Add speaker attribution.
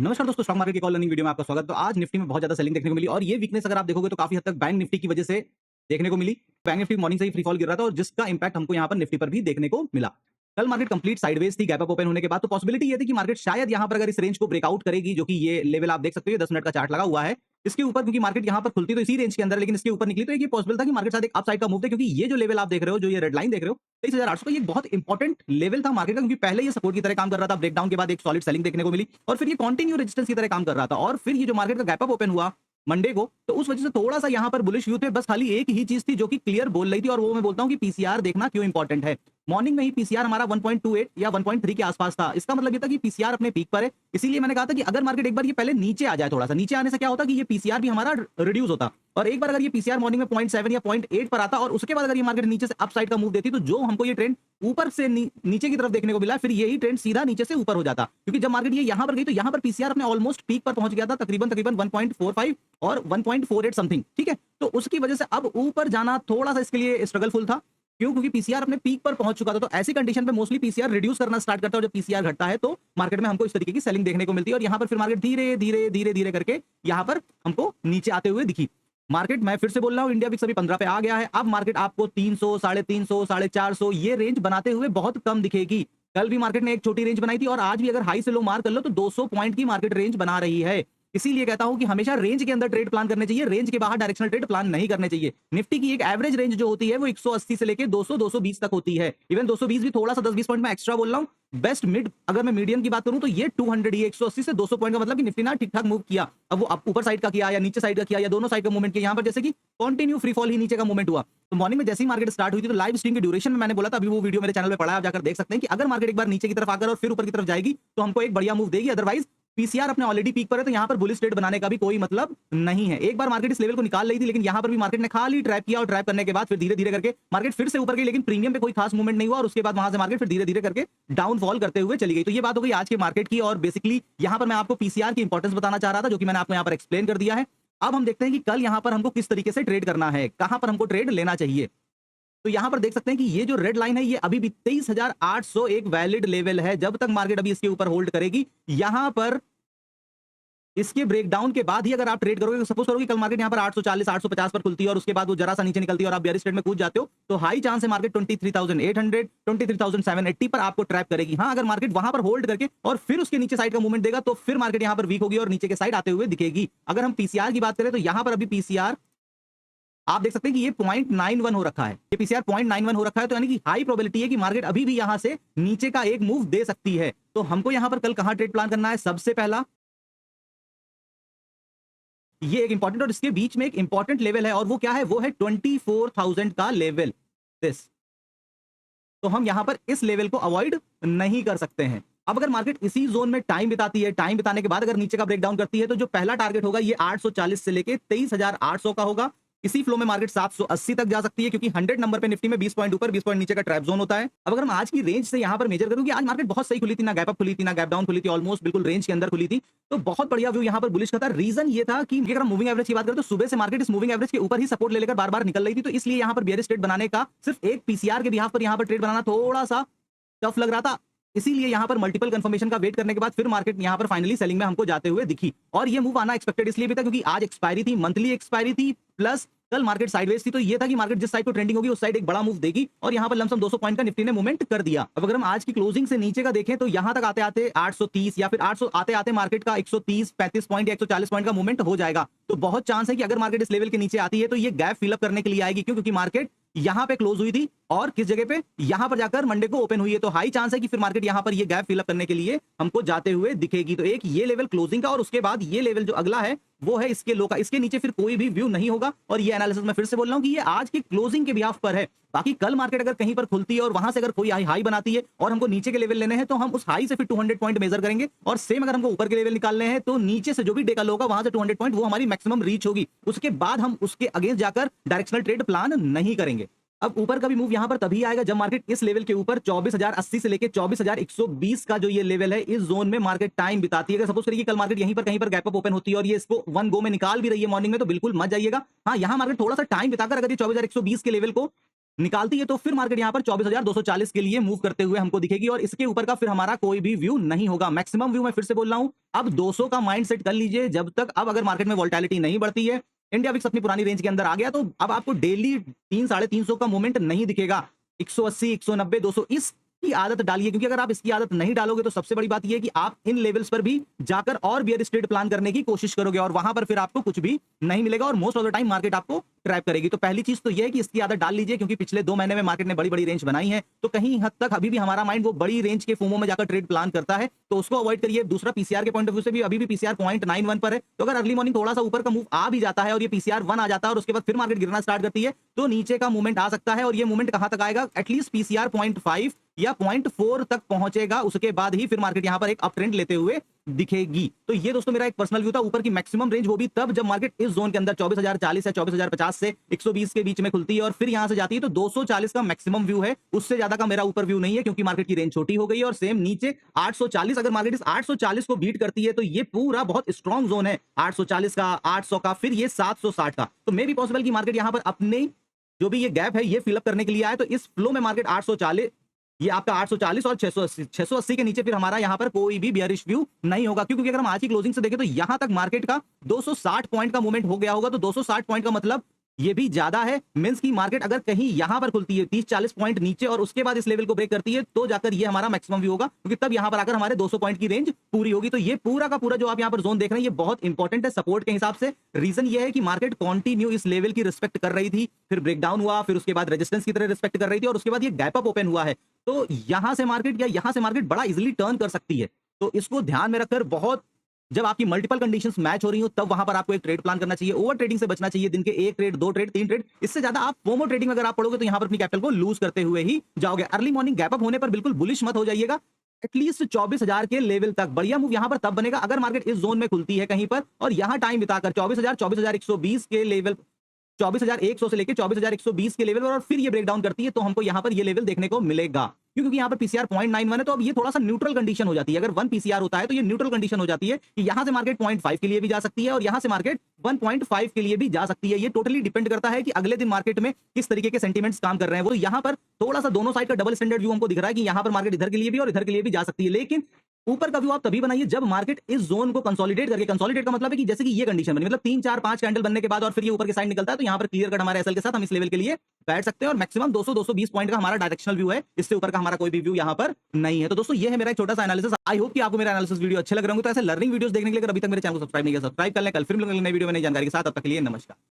Speaker 1: नमस्कार दोस्तों, stock market की कॉल लर्निंग वीडियो में आपका स्वागत। तो आज निफ्टी में बहुत ज्यादा सेलिंग देखने को मिली और ये वीकनेस अगर आप देखोगे तो काफी हद तक बैंक निफ्टी की वजह से देखने को मिली। बैंक निफ्टी मॉर्निंग से ही फ्री फॉल गिर रहा था और जिसका इंपैक्ट हमको यहाँ पर निफ्टी पर भी देखने को मिला। कल मार्केट कंप्लीट साइडवेज थी गैप अप ओपन होने के बाद। तो पॉसिबिलिटी ये थी कि मार्केट शायद यहाँ पर अगर इस रेंज को ब्रेकआउट करेगी, जो कि ये लेवल आप देख सकते हो, 10 मिनट का चार्ट लगा हुआ है इसके ऊपर, क्योंकि मार्केट यहाँ पर खुलती तो इसी रेंज के अंदर लेकिन इसके ऊपर निकली, तो ये पॉसिबल था कि मार्केट साथ एक अपसाइड का मूव दे, क्योंकि ये जो लेवल आप देख रहे हो, जो ये रेड लाइन देख रहे हो 23,800 का, ये बहुत इंपॉर्टेंट लेवल था मार्केट का, क्योंकि पहले ये सपोर्ट की तरह काम कर रहा था, ब्रेकडाउन के बाद एक सॉलिड सेलिंग देखने को मिली और फिर ये कंटिन्यू रेजिस्टेंस की तरह काम कर रहा था। और फिर ये जो मार्केट का गैप अप ओपन हुआ मंडे को, तो उस वजह से थोड़ा सा यहाँ पर बुलिश व्यू थे। बस खाली एक ही चीज थी जो कि क्लियर बोल रही थी, और वो मैं बोलता हूँ कि पीसीआर देखना क्यों इंपॉर्टेंट है। मॉर्निंग में ही पीसीआर हमारा 1.28 या 1.3 के आसपास था। इसका मतलब ये था कि पीसीआर अपने पीक पर है। इसीलिए मैंने कहा था कि अगर मार्केट एक बार ये पहले नीचे आ जाए, थोड़ा सा नीचे आने से क्या होता कि ये पीसीआर भी हमारा रिड्यूस होता, और एक बार अगर ये पीसीआर मॉर्निंग में 0.7 या 0.8 पर आता और उसके बाद अगर ये मार्केट नीचे से अपसाइड का मूव देती, तो जो हमको ये ट्रेंड ऊपर से नीचे की तरफ देखने को मिला, फिर यही ट्रेंड सीधा नीचे से ऊपर हो जाता, क्योंकि जब मार्केट ये यहां पर गई तो यहां पर पीसीआर अपने ऑलमोस्ट पीक पर पहुंच गया था, तकरीबन 1.45 और 1.48 समथिंग। ठीक है, तो उसकी वजह से अब ऊपर जाना थोड़ा सा इसके लिए स्ट्रगलफुल था। क्यों? क्योंकि पीसीआर अपने पीक पर पहुंच चुका था। तो ऐसी कंडीशन पे मोस्टली पीसीआर रिड्यूस करना स्टार्ट करता है, और जब पीसीआर घटता है तो मार्केट में हमको इस तरीके की सेलिंग देखने को मिलती है, और यहां पर फिर मार्केट धीरे धीरे धीरे धीरे करके यहां पर हमको नीचे आते हुए दिखी। मार्केट, मैं फिर से बोल रहा हूं, इंडिया विक्स अभी 15 पे आ गया है। अब मार्केट आपको 300, 350, 450 ये रेंज बनाते हुए बहुत कम दिखेगी। कल भी मार्केट ने एक छोटी रेंज बनाई थी, और आज भी अगर हाई से लो मार कर लो तो 200 पॉइंट की मार्केट रेंज बना रही है। इसीलिए कहता हूं कि हमेशा रेंज के अंदर ट्रेड प्लान करने चाहिए, रेंज के बाहर डायरेक्शनल ट्रेड प्लान नहीं करने चाहिए। निफ्टी की एक एवरेज रेंज जो होती है वो 180 से लेके 200 220 तक होती है। इवन 220 भी थोड़ा सा 10-20 पॉइंट में एक्स्ट्रा बोल रहा हूं। बेस्ट मिड अगर मैं मीडियम की बात करूं तो ये 200 ही 180 से 200 पॉइंट का मतलब कि निफ्टी ना ठीक ठाक मूव किया। अब वो ऊपर साइड का किया या नीचे साइड का किया या दोनों साइड का मूवमेंट किया, यहां पर जैसे कि कंटिन्यू फ्री फॉल ही नीचे का मूवमेंट हुआ। तो मॉर्निंग में जैसे ही मार्केट स्टार्ट हुई थी तो लाइव स्ट्रीम के ड्यूरेशन में मैंने बोला था, अभी वो वीडियो मेरे चैनल पे पड़ा है, आप जाकर देख सकते हैं कि अगर मार्केट एक बार नीचे की तरफ आकर और फिर ऊपर की तरफ जाएगी तो हमको एक बढ़िया मूव देगी। अदरवाइज पीसीआर अपने ऑलरेडी पीक पर है, तो यहां पर बुलिश ट्रेड बनाने का भी कोई मतलब नहीं है। एक बार मार्केट इस लेवल को निकाल रही थी, लेकिन यहां पर भी मार्केट ने खाली ट्रैप किया, और ट्रैप करने के बाद फिर धीरे धीरे करके मार्केट फिर से ऊपर गई, लेकिन प्रीमियम पे कोई खास मूवमेंट नहीं हुआ, और उसके बाद वहां से मार्केट फिर धीरे धीरे करके डाउनफॉल करते हुए चली गई। तो ये बात हो गई आज के मार्केट की, और बेसिकली यहां पर मैं आपको पीसीआर की इंपॉर्टेंस बताना चाह रहा था, जो कि मैंने आपको यहां पर एक्सप्लेन कर दिया है। अब हम देखते हैं कि कल यहां पर हमको किस तरीके से ट्रेड करना है, कहां पर हमको ट्रेड लेना चाहिए। तो यहां पर देख सकते हैं कि ये जो रेड लाइन है ये अभी भी 23,800 एक वैलिड लेवल है। जब तक मार्केट अभी इसके ऊपर होल्ड करेगी, यहां पर इसके ब्रेकडाउन के बाद ही अगर आप ट्रेड करोगे, सपोज करो कि कल मार्केट यहां पर 840 850 पर खुलती है और उसके बाद वो जरा सा नीचे निकलती है और आप बेयरिश ट्रेड में कूद जाते हो, तो हाई चांस है मार्केट 23,800 23,780 पर आपको ट्रैप करेगी। हां, अगर मार्केट वहां पर होल्ड करके और फिर उसके नीचे साइड का मूवमेंट देगा तो फिर मार्केट यहां पर वीक होगी और नीचे के साइड आते हुए दिखेगी। अगर हम पीसीआर की बात करें तो यहां पर अभी पीसीआर आप देख सकते हैं कि ये 0.91 हो रखा है, ये पीसीआर 0.91 हो रखा है, तो यानी कि हाई प्रोबेबिलिटी है कि मार्केट अभी भी यहां से नीचे का एक मूव दे सकती है। तो हमको यहां पर कल कहां ट्रेड प्लान करना है? सबसे पहला ये एक इंपॉर्टेंट और इसके बीच में एक इंपॉर्टेंट लेवल है, और वो क्या है? वो है 24,000 का लेवल। दिस, तो हम यहां पर इस लेवल को अवॉइड नहीं कर सकते हैं। अब अगर मार्केट इसी जोन में टाइम बिताती है, टाइम बिताने के बाद अगर नीचे का ब्रेकडाउन करती है, तो जो पहला टारगेट होगा ये 840 से लेके 23,800 का होगा। इसी फ्लो में मार्केट 780 तक जा सकती है, क्योंकि 100 नंबर पे निफ्टी में 20 पॉइंट ऊपर 20 पॉइंट नीचे का ट्रैप जोन होता है। अब अगर हम आज की रेंज से यहां पर मेजर करूं कि आज मार्केट बहुत सही खुली थी, ना गैप अप खुली थी, ना गैप डाउन खुली थी, ऑलमोस्ट बिल्कुल रेंज के अंदर खुली थी, तो बहुत बढ़िया व्यू यहां पर बुलिश का था। रीजन ये था कि अगर हम मूविंग एवरेज की बात करें तो सुबह से मार्केट इस मूविंग एवरेज के ऊपर ही सपोर्ट ले लेकर बार बार निकल रही थी, तो इसलिए यहां पर बेयरिश ट्रेड बनाने का सिर्फ एक पीसीआर के बिहाफ पर यहां पर ट्रेड बनाना थोड़ा सा टफ लग रहा था। इसीलिए यहां पर मल्टीपल कंफर्मेशन का वेट करने के बाद फिर मार्केट यहां पर फाइनली सेलिंग में हमको जाते हुए दिखी, और ये मूव आना एक्सपेक्टेड इसलिए भी था क्योंकि आज एक्सपायरी थी, मंथली एक्सपायरी थी, प्लस कल मार्केट साइडवेज थी, तो ये था कि मार्केट जिस साइड को ट्रेंडिंग होगी उस साइड एक बड़ा मूव देगी, और यहां पर लमसम 200 पॉइंट का निफ्टी ने मूवमेंट कर दिया। अब अगर हम आज की क्लोजिंग से नीचे का देखें तो यहां तक आते आते 830 या फिर 800 आते आते मार्केट का 130 35 पॉइंट या 140 पॉइंट का मूवमेंट हो जाएगा। तो बहुत चांस है कि अगर मार्केट इस लेवल के नीचे आती है तो ये गैप फिलअप करने के लिए आएगी। क्यों? क्योंकि मार्केट यहां पे क्लोज हुई थी और किस जगह पे? यहां पर जाकर मंडे को ओपन हुई है, तो हाई चांस है कि फिर मार्केट यहां पर ये गैप फिलअप करने के लिए हमको जाते हुए दिखेगी। तो एक ये लेवल क्लोजिंग का, और उसके बाद ये लेवल जो अगला है वो है इसके लो का। इसके नीचे फिर कोई भी व्यू नहीं होगा, और ये एनालिसिस मैं फिर से बोल रहा हूं कि ये आज की क्लोजिंग के बिहाफ पर है। बाकी कल मार्केट अगर कहीं पर खुलती है और वहां से अगर कोई हाई बनाती है और हमको नीचे के लेवल लेने हैं, तो हम उस हाई से फिर 200 पॉइंट मेजर करेंगे, और सेम अगर हमको ऊपर के लेवल निकालने हैं तो नीचे से जो भी डे का लो होगा वहां से 200 पॉइंट वो हमारी मैक्सिमम रीच होगी। उसके बाद हम उसके अगेंस्ट जाकर डायरेक्शनल ट्रेड प्लान नहीं करेंगे। अब ऊपर का भी मूव यहां पर तभी आएगा जब मार्केट इस लेवल के ऊपर 24,080 से लेके 24,120 का जो ये लेवल है, इस जोन में मार्केट टाइम बिताती है। अगर सपोज करिए कल मार्केट यहीं पर कहीं पर गैप अप ओपन होती है और ये इसको वन गो में निकाल भी रही है मॉर्निंग में, तो बिल्कुल मत जाइएगा। हाँ, यहां मार्केट थोड़ा सा टाइम बिताकर अगर ये 24,120 के लेवल को निकालती है तो फिर मार्केट यहाँ पर 24,240 के लिए मूव करते हुए हमको दिखेगी और इसके ऊपर का फिर हमारा कोई भी व्यू नहीं होगा। मैक्सिमम व्यू मैं फिर से बोल रहा हूं, अब 200 का माइंड सेट कर लीजिए। जब तक अब अगर मार्केट में वोलेटिलिटी नहीं बढ़ती है, इंडिया विक्स अपनी पुरानी रेंज के अंदर आ गया, तो अब आपको डेली 300-350 का मूवमेंट नहीं दिखेगा। 180, 190, 200 इसकी आदत डालिए, क्योंकि अगर आप इसकी आदत नहीं डालोगे तो सबसे बड़ी बात यह है कि आप इन लेवल्स पर भी जाकर और बियरिश ट्रेड प्लान करने की कोशिश करोगे और वहां पर फिर आपको कुछ भी नहीं मिलेगा और most of the time market आपको ट्रैप करेगी। तो पहली चीज तो यह है कि इसकी आदत डाल लीजिए, क्योंकि पिछले 2 महीने में मार्केट ने बड़ी बड़ी रेंज बनाई है, तो कहीं हद तक अभी भी हमारा माइंड वो बड़ी रेंज के फोमो में जाकर ट्रेड प्लान करता है, तो उसको अवॉइड करिए। दूसरा, पीसीआर के पॉइंट ऑफ व्यू से भी अभी भी पीसीआर 0.91 पर है, तो अगर अर्ली मॉर्निंग थोड़ा सा ऊपर का मूव आ भी जाता है और ये पीसीआर 1 आ जाता है और उसके बाद फिर मार्केट गिरना स्टार्ट करती है, तो नीचे का मूवमेंट आ सकता है और ये मूवमेंट कहां तक आएगा, एटलीस्ट पीसीआर 0.5 या 0.4 तक पहुंचेगा। उसके बाद ही फिर मार्केट यहां पर एक अप ट्रेंड लेते हुए दिखेगी। तो ये दोस्तों मेरा एक पर्सनल व्यू था। ऊपर की मैक्सिमम रेंज वो भी तब जब मार्केट इस जोन के अंदर 24,040 या 24,050 से 120 के बीच में खुलती है और फिर यहां से जाती है, तो 240 का मैक्सिमम व्यू है। उससे ज्यादा का मेरा ऊपर व्यू नहीं है, क्योंकि मार्केट की रेंज छोटी हो गई है। और सेम नीचे 840, अगर मार्केट इस 840 को बीट करती है तो ये पूरा बहुत स्ट्रॉन्ग जोन है, 840 का, 800 का, फिर ये 760 का। तो मे भी पॉसिबल कि मार्केट यहां पर अपने जो भी ये गैप है ये फिलअप करने के लिए आए। तो इस फ्लो में मार्केट 840, ये आपका 840 और 680 के नीचे फिर हमारा यहां पर कोई भी बियरिश व्यू नहीं होगा, क्योंकि अगर हम आज की क्लोजिंग से देखें तो यहां तक मार्केट का 260 पॉइंट का मूवमेंट हो गया होगा। तो 260 पॉइंट का मतलब ये भी ज्यादा है। मींस की मार्केट अगर कहीं यहां पर खुलती है 30-40 पॉइंट नीचे और उसके बाद इस लेवल को ब्रेक करती है, तो जाकर ये हमारा मैक्सिमम व्यू होगा, क्योंकि तब यहां पर आकर हमारे 200 पॉइंट की रेंज पूरी होगी। तो ये पूरा का पूरा जो आप यहां पर जोन देख रहे हैं ये बहुत इंपॉर्टेंट है सपोर्ट के हिसाब से। रीजन ये है कि मार्केट कंटिन्यू इस लेवल की रिस्पेक्ट कर रही थी, फिर ब्रेकडाउन हुआ, फिर उसके बाद रेजिस्टेंस की तरह रिस्पेक्ट कर रही थी और उसके बाद ये गैप अप ओपन हुआ है। तो यहां से मार्केट या यहां से मार्केट बड़ा इजीली टर्न कर सकती है। तो इसको ध्यान में रखकर बहुत, जब आपकी मल्टीपल कंडीशंस मैच हो रही हो, तब वहां पर आपको एक ट्रेड प्लान करना चाहिए। ओवर ट्रेडिंग से बचना चाहिए। दिन के 1 ट्रेड, 2 ट्रेड, 3 ट्रेड, इससे ज्यादा आप फोमो ट्रेडिंग में अगर आप पढ़ोगे तो यहां पर अपनी कैपिटल को लूज करते हुए ही जाओगे। अर्ली मॉर्निंग गैप अप होने पर बिल्कुल बुलिश मत हो जाइएगा। एटलीस्ट 24,000 के लेवल तक बढ़िया मूव यहां पर तब बनेगा अगर मार्केट इस जोन में खुलती है कहीं पर और यहां टाइम बिताकर 24,000, 24,120 के लेवल, 24,100 से लेके 24,120 के लेवल और फिर ये ब्रेकडाउन करती है, तो हमको यहां पर ये लेवल देखने को मिलेगा। क्योंकि यहां पर पीसीआर 0.91 है, तो अब ये थोड़ा सा न्यूट्रल कंडीशन हो जाती है। अगर 1 पीसीआर होता है तो ये न्यूट्रल कंडीशन हो जाती है कि यहां से मार्केट 0.5 के लिए भी जा सकती है और यहां से मार्केट 1.5 के लिए भी जा सकती है। ये टोटली डिपेंड करता है कि अगले दिन मार्केट में किस तरीके के सेंटीमेंट्स काम कर रहे हैं। वो यहां पर थोड़ा सा दोनों साइड का डबल स्टैंडर्ड व्यू हमको दिख रहा है कि यहां पर मार्केट इधर के लिए भी और इधर के लिए भी जा सकती है। लेकिन ऊपर का व्यू आप तभी बनाइए जब मार्केट इस जोन को कंसोलिडेट करके, कंसोलिडेट का मतलब है कि जैसे कि ये कंडीशन बनी, मतलब 3 4 5 कैंडल बनने के बाद और फिर ये ऊपर की साइड निकलता है, तो यहां पर क्लियर कट हमारे एसएल के साथ हम इस लेवल के लिए बैठ सकते हैं और मैक्सिमम 200 220 पॉइंट का हमारा डायरेक्शनल व्यू है। इससे ऊपर का हमारा कोई भी व्यू यहां पर नहीं है। तो दोस्तों ये है मेरा एक छोटा सा एनालिसिस। आई होप कि आपको मेरा एनालिसिस वीडियो अच्छे लग रहे होंगे। तो ऐसे लर्निंग वीडियोस देखने के लिए अगर अभी तक मेरे चैनल को सब्सक्राइब नहीं किया, सब्सक्राइब कर लें। कल फिर मिलेंगे नई वीडियो में नई जानकारी के साथ। तब तक के लिए नमस्कार।